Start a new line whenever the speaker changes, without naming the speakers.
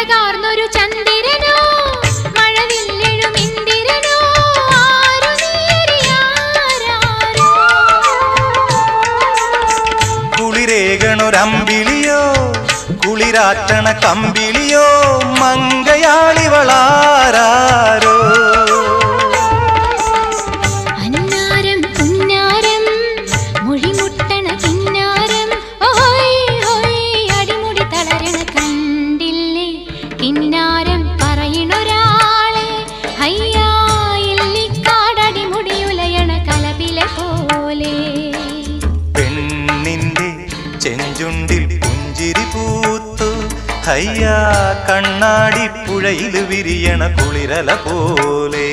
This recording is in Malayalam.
അഴകാർന്നൊരു ചന്ദ്രനോ മഴവില്ലെഴും ഇന്ദിരനോ ആരു നീരിയാരോ
കുളിരേകണൊരമ്പിളിയോ കുളിരാറ്റണ കമ്പിളിയോ മങ്കയാളിവളാരോ
അന്നാരം പുന്നാരം മൊഴിമുട്ടണ കിന്നാരം ഓയ് ഓയ് അടിമുടി തളരണ കണ്ടില്ലേ കിന്നാരം പറയണൊരാളെ ഹയ്യാ ഇല്ലിക്കാടടിമുടിയുലയണ കലപില പോലെ
പെണ്ണിന്റെ ചെഞ്ചുണ്ടിൽ പുഞ്ചിരി പൂത്തു ഹയ്യാ കണ്ണാടി പുഴയിൽ വിരിയണ കുളിരല പോലെ